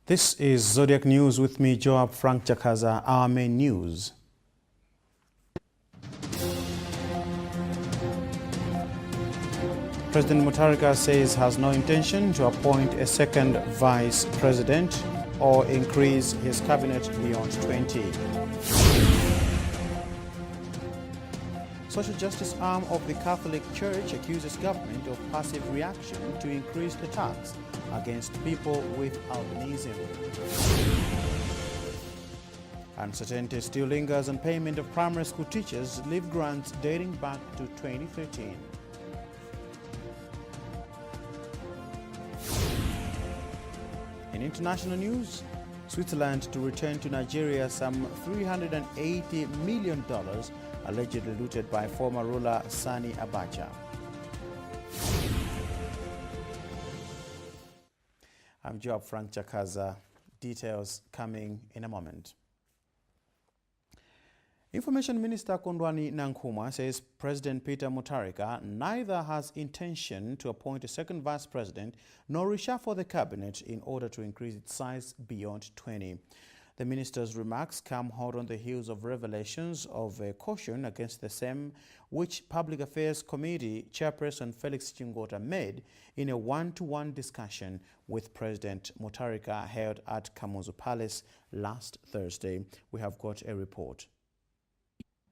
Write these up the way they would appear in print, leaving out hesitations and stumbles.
This is Zodiac News with me, Joab Frank Chakaza. Our main news. President Mutharika says has no intention to appoint a second vice president or increase his cabinet beyond 20. Social justice arm of the Catholic Church accuses government of passive reaction to increased attacks against people with albinism. Uncertainty still lingers on payment of primary school teachers' leave grants dating back to 2013. In international news, Switzerland to return to Nigeria some $380 million allegedly looted by former ruler Sani Abacha. I'm Joab Frank Chakaza. Details coming in a moment. Information Minister Kondwani Nankrumah says President Peter Mutharika neither has intention to appoint a second vice president nor reshuffle the cabinet in order to increase its size beyond 20. The minister's remarks come hot on the heels of revelations of a caution against the same, which Public Affairs Committee Chairperson Felix Chingota made in a one-to-one discussion with President Mutharika held at Kamuzu Palace last Thursday. We have got a report.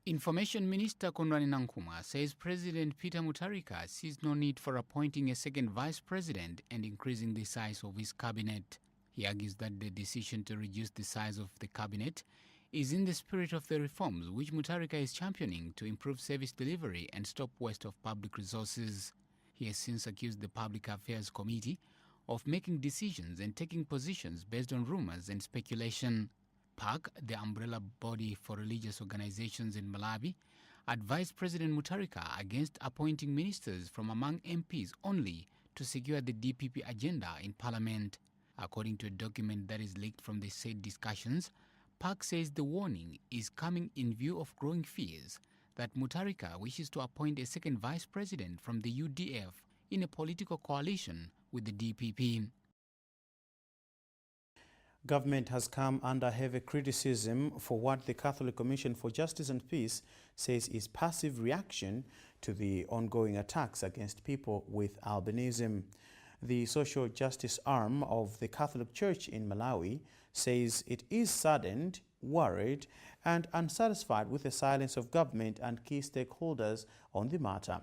Information Minister Kondwani Nankrumah says President Peter Mutharika sees no need for appointing a second vice president and increasing the size of his cabinet. He argues that the decision to reduce the size of the cabinet is in the spirit of the reforms which Mutharika is championing to improve service delivery and stop waste of public resources. He has since accused the Public Affairs Committee of making decisions and taking positions based on rumors and speculation. PAC, the umbrella body for religious organizations in Malawi, advised President Mutharika against appointing ministers from among MPs only to secure the DPP agenda in Parliament. According to a document that is leaked from the said discussions, PAC says the warning is coming in view of growing fears that Mutharika wishes to appoint a second vice president from the UDF in a political coalition with the DPP. Government has come under heavy criticism for what the Catholic Commission for Justice and Peace says is passive reaction to the ongoing attacks against people with albinism. The social justice arm of the Catholic Church in Malawi says it is saddened, worried, and unsatisfied with the silence of government and key stakeholders on the matter.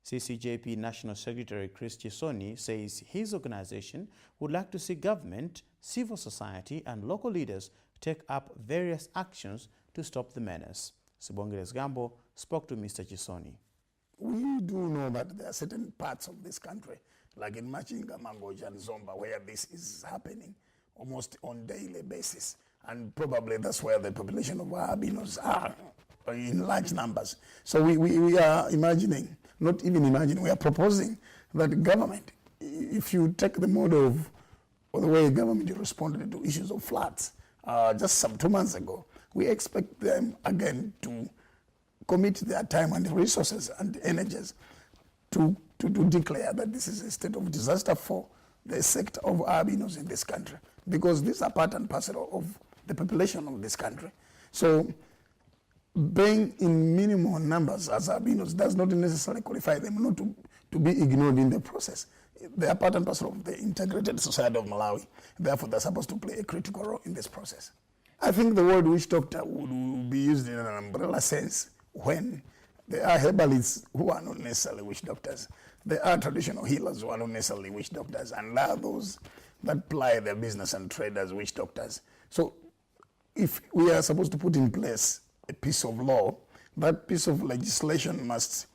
CCJP National Secretary Chris Chisoni says his organization would like to see government, civil society, and local leaders take up various actions to stop the menace. Sibongeres Gambo spoke to Mr. Chisoni. We do know that there are certain parts of this country, like in Machinga, Mangoja, and Zomba, where this is happening almost on a daily basis. And probably that's where the population of ALBINOS are in large numbers. So we are imagining, not even imagining, we are proposing that government, if you take the mode of the way government responded to issues of floods just some 2 months ago, we expect them again to commit their time and resources and energies to declare that this is a state of disaster for the sector of ALBINOS in this country, because these are part and parcel of the population of this country. So being in minimum numbers as ALBINOS does not necessarily qualify them not to be ignored in the process. They are part and parcel of the integrated society of Malawi. Therefore, they're supposed to play a critical role in this process. I think the word witch doctor would be used in an umbrella sense when there are herbalists who are not necessarily witch doctors. There are traditional healers who are not necessarily witch doctors, and there are those that ply their business and trade as witch doctors. So if we are supposed to put in place a piece of law, that piece of legislation must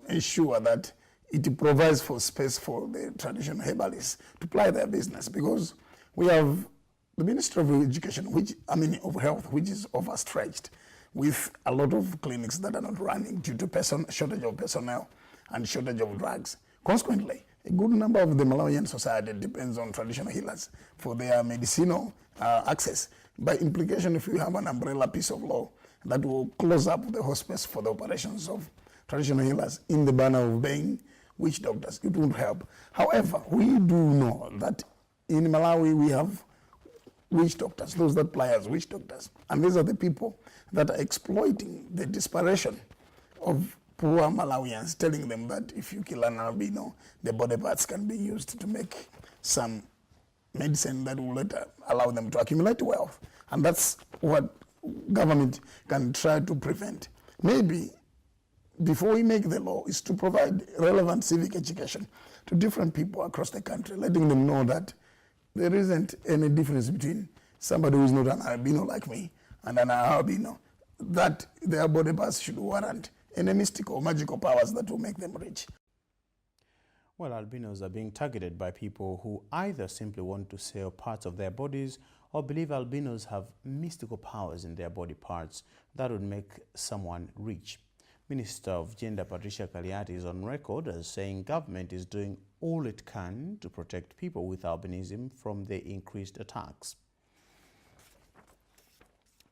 ensure that it provides for space for the traditional herbalists to ply their business, because we have the Ministry of Education, of Health, which is overstretched with a lot of clinics that are not running due to shortage of personnel and shortage of drugs. Consequently, a good number of the Malawian society depends on traditional healers for their medicinal access. By implication, if you have an umbrella piece of law that will close up the whole space for the operations of traditional healers in the banner of being witch doctors, it would help. However, we do know that in Malawi we have witch doctors, those that ply as witch doctors. And these are the people that are exploiting the desperation of poor Malawians, telling them that if you kill an albino, the body parts can be used to make some medicine that will later allow them to accumulate wealth. And that's what government can try to prevent. Maybe before we make the law is to provide relevant civic education to different people across the country, letting them know that there isn't any difference between somebody who is not an albino like me and an albino, that their body parts should warrant any mystical, magical powers that will make them rich. Well, albinos are being targeted by people who either simply want to sell parts of their bodies or believe albinos have mystical powers in their body parts that would make someone rich. Minister of Gender Patricia Kaliati is on record as saying government is doing all it can to protect people with albinism from the increased attacks.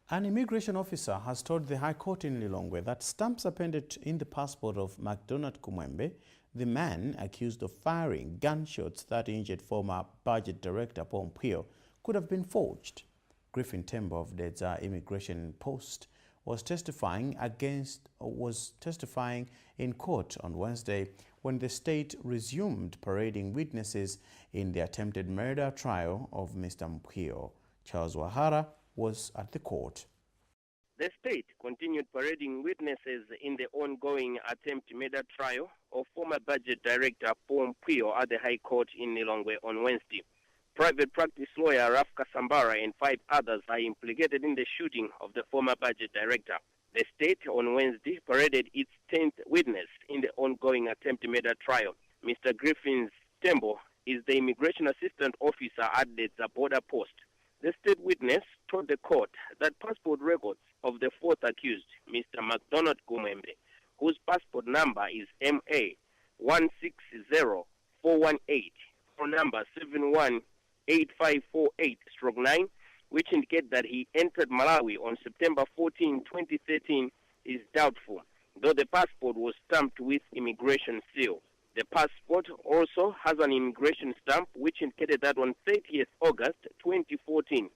An immigration officer has told the High Court in Lilongwe that stamps appended in the passport of McDonald Kumwembe, the man accused of firing gunshots that injured former budget director Paul Mpio, could have been forged. Griffin Tembo of Dedza Immigration Post was testifying in court on Wednesday when the state resumed parading witnesses in the attempted murder trial of Mr. Mpio. Charles Wahara was at the court. The state continued parading witnesses in the ongoing attempted murder trial of former budget director Paul Mpio at the High Court in Lilongwe on Wednesday. Private practice lawyer Rafka Sambara and 5 others are implicated in the shooting of the former budget director. The state on Wednesday paraded its 10th witness in the ongoing attempted murder trial. Mr. Griffin Tembo is the immigration assistant officer at the border post. The state witness told the court that passport records of the 4th accused, Mr. McDonald Kumwembe, whose passport number is MA 160418, or number 718548-9, which indicate that he entered Malawi on September 14, 2013, is doubtful, though the passport was stamped with immigration seal. The passport also has an immigration stamp which indicated that on 30th August 2014,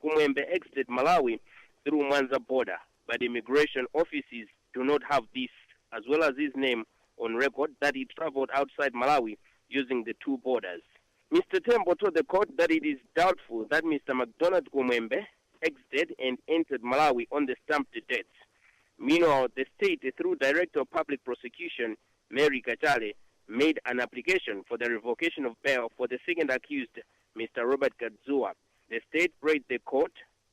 Kumwembe exited Malawi through Mwanza border, but immigration offices do not have this, as well as his name on record that he traveled outside Malawi using the 2 borders. Mr. Tembo told the court that it is doubtful that Mr. McDonald Kumwembe exited and entered Malawi on the stamped dates. Meanwhile, the state, through Director of Public Prosecution, Mary Kachale, made an application for the revocation of bail for the second accused, Mr. Robert Kadzua. The state prayed the court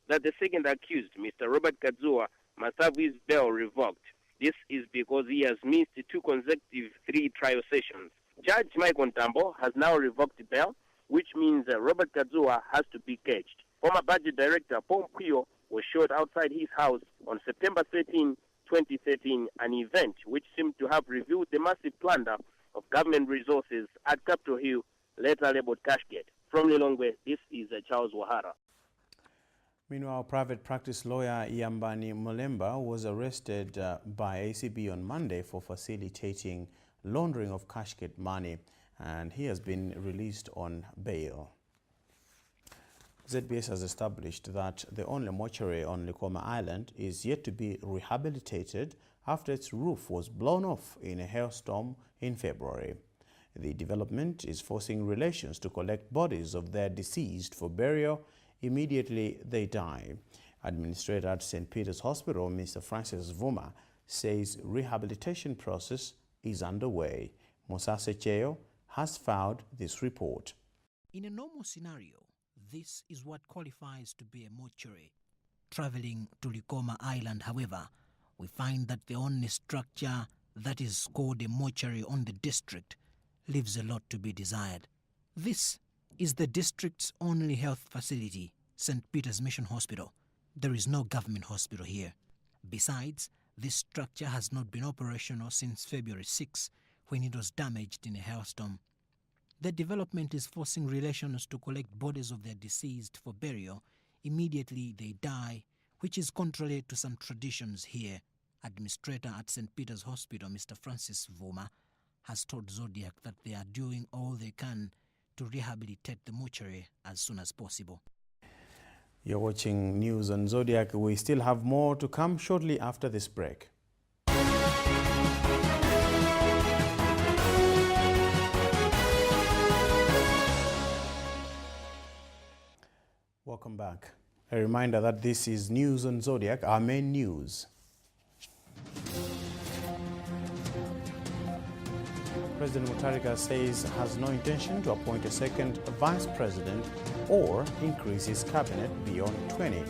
that the second accused, Mr. Robert Kadzua, must have his bail revoked. This is because he has missed 2 consecutive 3 trial sessions. Judge Michael Ntambo has now revoked bail, which means Robert Kadzua has to be caged. Former budget director Paul Mpio was shot outside his house on September 13, 2013, an event which seemed to have revealed the massive plunder of government resources at Capitol Hill, later labeled Cashgate. From Lilongwe, this is Charles Wahara. Meanwhile, private practice lawyer Yambani Molemba was arrested by ACB on Monday for facilitating laundering of Cashgate money, and he has been released on bail. ZBS has established that the only mortuary on Likoma Island is yet to be rehabilitated after its roof was blown off in a hailstorm in February. The development is forcing relations to collect bodies of their deceased for burial immediately they die. Administrator at St. Peter's Hospital, Mr. Francis Vuma, says rehabilitation process is underway. Mosase Cheo has filed this report. In a normal scenario, this is what qualifies to be a mortuary. Traveling to Likoma Island, however, we find that the only structure that is called a mortuary on the district leaves a lot to be desired. This is the district's only health facility, St. Peter's Mission Hospital. There is no government hospital here. Besides, this structure has not been operational since February 6, when it was damaged in a hailstorm. The development is forcing relations to collect bodies of their deceased for burial immediately they die, which is contrary to some traditions here. Administrator at St. Peter's Hospital, Mr. Francis Vuma, has told Zodiak that they are doing all they can to rehabilitate the mortuary as soon as possible. You're watching News on Zodiac. We still have more to come shortly after this break. Welcome back. A reminder that this is News on Zodiac, our main news. President Mutharika says has no intention to appoint a second vice president or increase his cabinet beyond 20.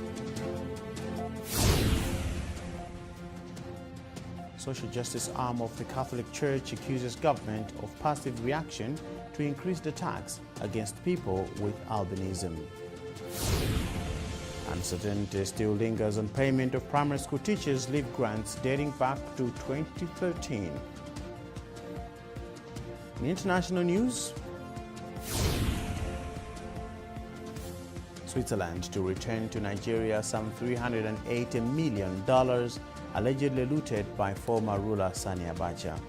Social justice arm of the Catholic Church accuses government of passive reaction to increased attacks against people with albinism. Uncertainty still lingers on payment of primary school teachers' leave grants dating back to 2013. In international news, Switzerland to return to Nigeria some $380 million allegedly looted by former ruler Sani Abacha.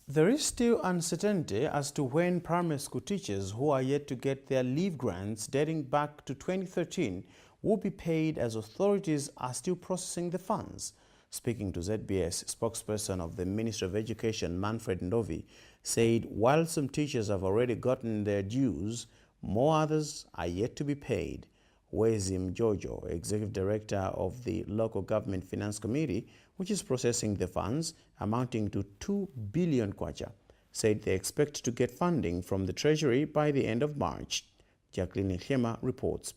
There is still uncertainty as to when primary school teachers who are yet to get their leave grants dating back to 2013 will be paid, as authorities are still processing the funds. Speaking to ZBS, spokesperson of the Ministry of Education, Manfred Ndovi, said while some teachers have already gotten their dues, more others are yet to be paid. Wezim Jojo, Executive Director of the Local Government Finance Committee, which is processing the funds amounting to 2 billion kwacha, said they expect to get funding from the Treasury by the end of March. Jacqueline Khema reports.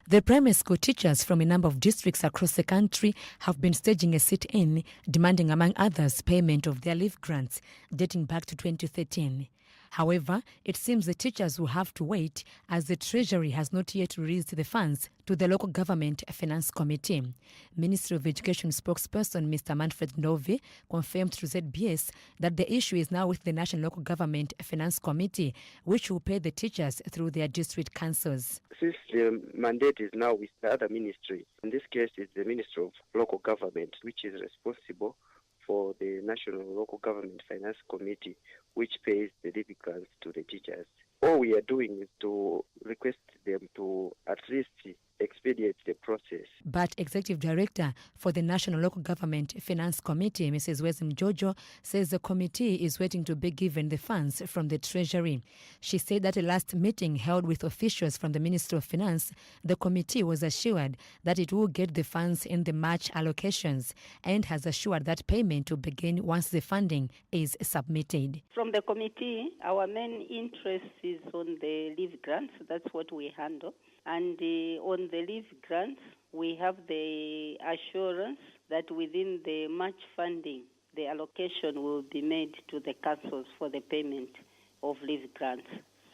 The primary school teachers from a number of districts across the country have been staging a sit-in, demanding, among others, payment of their leave grants dating back to 2013. However, it seems the teachers will have to wait as the Treasury has not yet released the funds to the Local Government Finance Committee. Ministry of Education spokesperson Mr. Manfred Ndovi confirmed to ZBS that the issue is now with the National Local Government Finance Committee, which will pay the teachers through their district councils. Since the mandate is now with the other ministry, in this case it's the Ministry of Local Government, which is responsible for the National Local Government Finance Committee, which pays the leave grants to the teachers. All we are doing is to request them to at least expedite the process. But Executive Director for the National Local Government Finance Committee, Mrs. Wezim Jojo, says the committee is waiting to be given the funds from the Treasury. She said that a last meeting held with officials from the Ministry of Finance, the committee was assured that it will get the funds in the March allocations and has assured that payment will begin once the funding is submitted. From the committee, our main interest is on the leave grants. That's what we handle. And on the leave grants, we have the assurance that within the March funding, the allocation will be made to the councils for the payment of leave grants.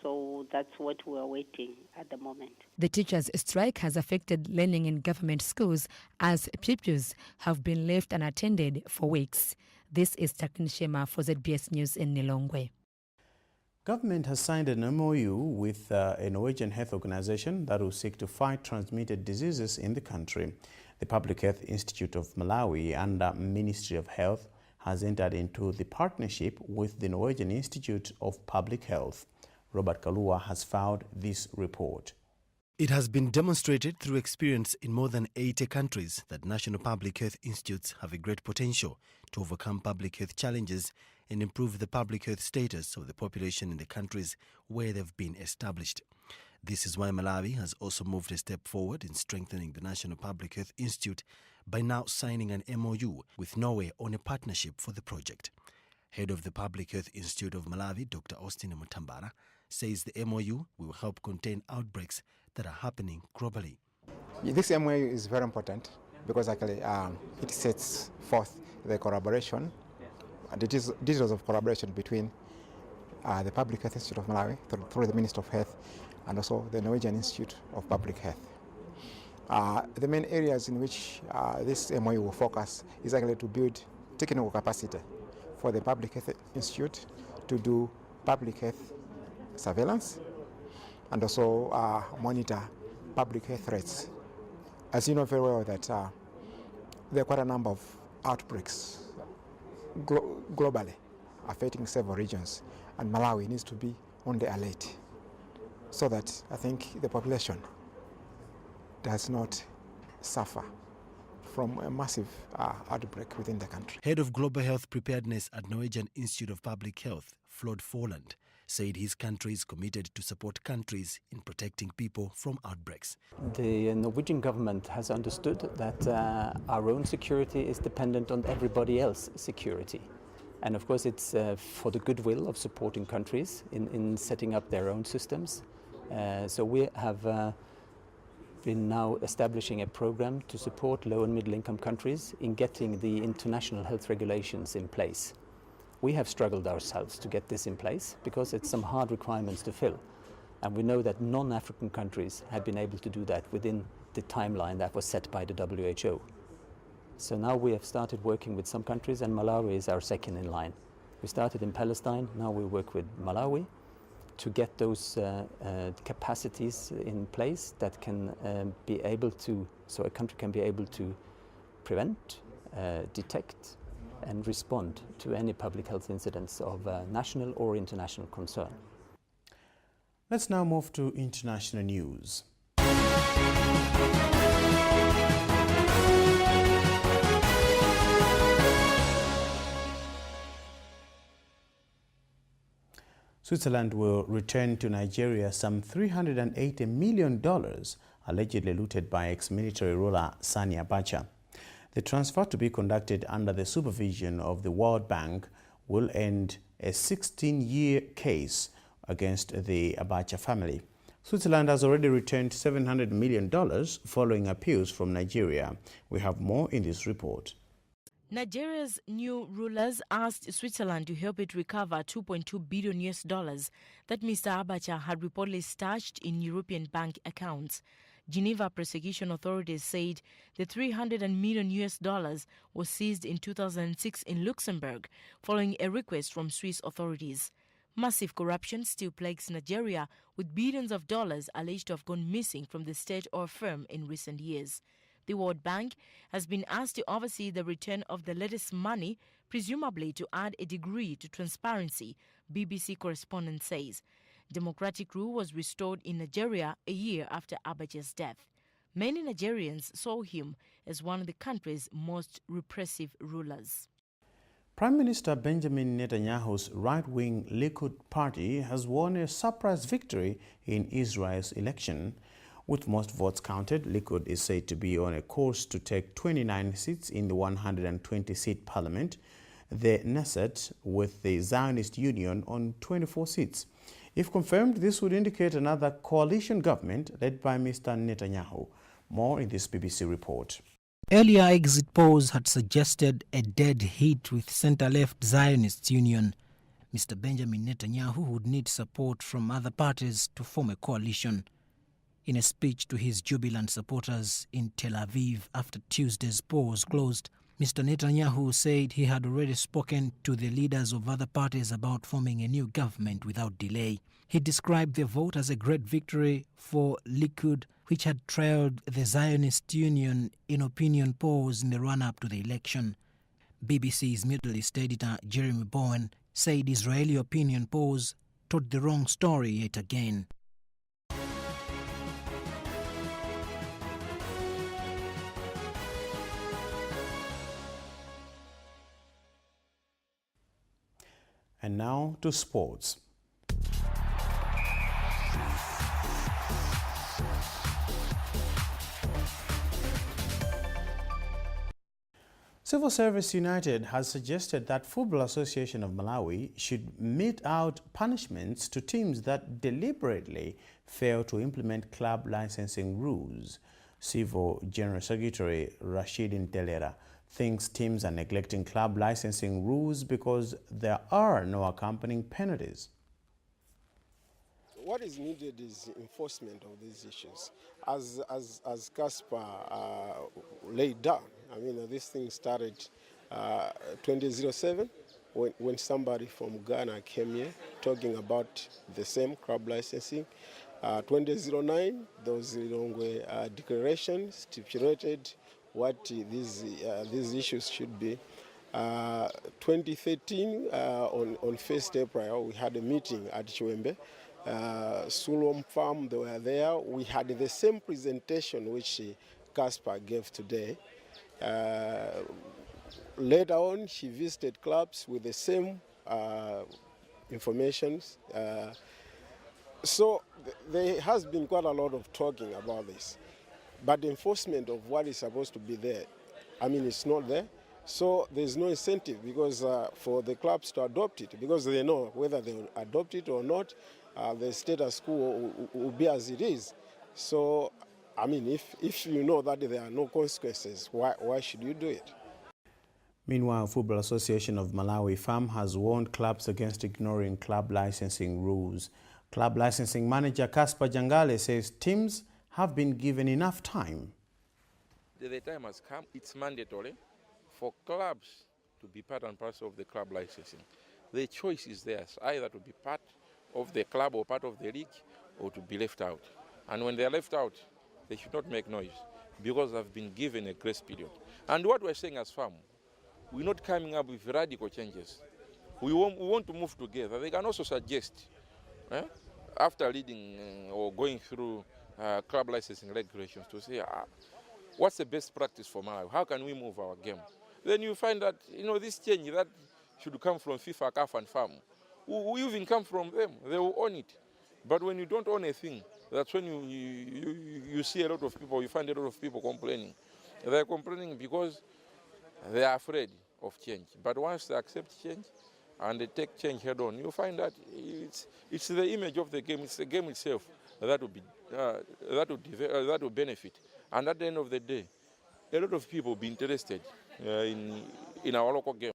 So that's what we are waiting at the moment. The teachers' strike has affected learning in government schools as pupils have been left unattended for weeks. This is Jacqueline Khema for ZBS News in Nilongwe. Government has signed an MOU with a Norwegian health organization that will seek to fight transmitted diseases in the country. The Public Health Institute of Malawi under Ministry of Health has entered into the partnership with the Norwegian Institute of Public Health. Robert Kalua has filed this report. It has been demonstrated through experience in more than 80 countries that national public health institutes have a great potential to overcome public health challenges and improve the public health status of the population in the countries where they've been established. This is why Malawi has also moved a step forward in strengthening the National Public Health Institute by now signing an MOU with Norway on a partnership for the project. Head of the Public Health Institute of Malawi, Dr. Austin Mutambara, says the MOU will help contain outbreaks that are happening globally. This MOU is very important because actually it sets forth the collaboration, the details of collaboration between the Public Health Institute of Malawi through the Ministry of Health and also the Norwegian Institute of Public Health. The main areas in which this MOU will focus is actually to build technical capacity for the Public Health Institute to do public health surveillance and also monitor public health threats. As you know very well that there are quite a number of outbreaks globally affecting several regions, and Malawi needs to be on the alert so that I think the population does not suffer from a massive outbreak within the country. Head of Global Health Preparedness at Norwegian Institute of Public Health, Flod Forland, said his country is committed to support countries in protecting people from outbreaks. The Norwegian government has understood that our own security is dependent on everybody else's security. And of course it's for the goodwill of supporting countries in setting up their own systems. So we have been now establishing a program to support low and middle income countries in getting the international health regulations in place. We have struggled ourselves to get this in place because it's some hard requirements to fill. And we know that non-African countries have been able to do that within the timeline that was set by the WHO. So now we have started working with some countries, and Malawi is our second in line. We started in Palestine, now we work with Malawi to get those capacities in place that can be able to, so a country can be able to prevent, detect and respond to any public health incidents of national or international concern. Let's now move to international news. Switzerland will return to Nigeria some $380 million allegedly looted by ex-military ruler Sani Abacha. The transfer, to be conducted under the supervision of the World Bank, will end a 16-year case against the Abacha family. Switzerland has already returned $700 million following appeals from Nigeria. We have more in this report. Nigeria's new rulers asked Switzerland to help it recover $2.2 billion that Mr. Abacha had reportedly stashed in European bank accounts. Geneva prosecution authorities said the $300 million was seized in 2006 in Luxembourg following a request from Swiss authorities. Massive corruption still plagues Nigeria, with billions of dollars alleged to have gone missing from the state or firm in recent years. The World Bank has been asked to oversee the return of the latest money, presumably to add a degree to transparency, BBC correspondent says. Democratic rule was restored in Nigeria a year after Abacha's death. Many Nigerians saw him as one of the country's most repressive rulers. Prime Minister Benjamin Netanyahu's right-wing Likud party has won a surprise victory in Israel's election. With most votes counted, Likud is said to be on a course to take 29 seats in the 120-seat parliament, the Knesset with the Zionist Union on 24 seats. If confirmed, this would indicate another coalition government led by Mr. Netanyahu. More in this BBC report. Earlier exit polls had suggested a dead heat with centre-left Zionist Union. Mr. Benjamin Netanyahu would need support from other parties to form a coalition. In a speech to his jubilant supporters in Tel Aviv after Tuesday's polls closed, Mr. Netanyahu said he had already spoken to the leaders of other parties about forming a new government without delay. He described the vote as a great victory for Likud, which had trailed the Zionist Union in opinion polls in the run-up to the election. BBC's Middle East editor Jeremy Bowen said Israeli opinion polls told the wrong story yet again. And now to sports. Civil Service United has suggested that Football Association of Malawi should mete out punishments to teams that deliberately fail to implement club licensing rules. Civil General Secretary Rashid Ntelera thinks teams are neglecting club licensing rules because there are no accompanying penalties. What is needed is enforcement of these issues. As Caspar laid down, I mean, this thing started 2007 when somebody from Ghana came here talking about the same club licensing. 2009, those Lilongwe declaration stipulated what these issues should be. 2013, on 1st April, we had a meeting at Chiwembe. Sulom Farm, they were there. We had the same presentation which Caspar gave today. Later on, she visited clubs with the same information. So there has been quite a lot of talking about this. But the enforcement of what is supposed to be there, I mean, it's not there. So there's no incentive because for the clubs to adopt it, because they know whether they will adopt it or not, the status quo will be as it is. So, I mean, if you know that there are no consequences, why should you do it? Meanwhile, Football Association of Malawi FAM has warned clubs against ignoring club licensing rules. Club licensing manager Caspar Jangale says teams have been given enough time. The time has come. It's mandatory for clubs to be part and parcel of the club licensing. The choice is theirs, either to be part of the club or part of the league or to be left out. And when they are left out, they should not make noise because they've been given a grace period. And what we're saying as FAM, we're not coming up with radical changes. We want to move together. They can also suggest, after leading or going through club licensing regulations, to say, what's the best practice for Malawi? How can we move our game? Then you find that, this change that should come from FIFA, CAF, and FAM, we even come from them. They will own it. But when you don't own a thing, that's when you see a lot of people, you find a lot of people complaining. They're complaining because they are afraid of change. But once they accept change and they take change head on, you find that it's the image of the game, it's the game itself that will benefit. And at the end of the day, a lot of people will be interested in our local game.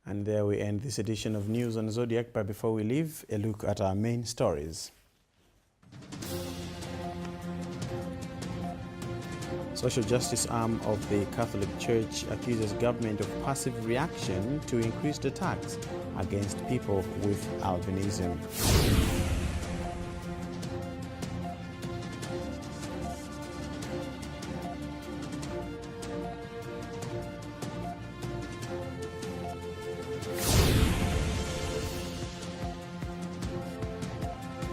And there we end this edition of News on Zodiac. But before we leave, a look at our main stories. Social justice arm of the Catholic Church accuses government of passive reaction to increased attacks against people with albinism.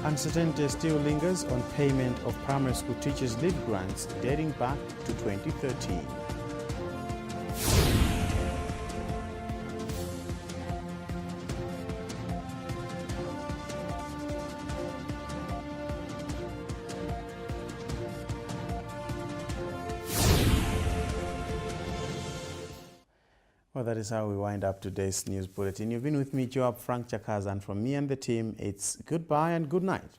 Uncertainty still lingers on payment of primary school teachers' leave grants dating back to 2013. Well, that is how we wind up today's news bulletin. You've been with me, Joab Frank Chakaza, and from me and the team, it's goodbye and good night.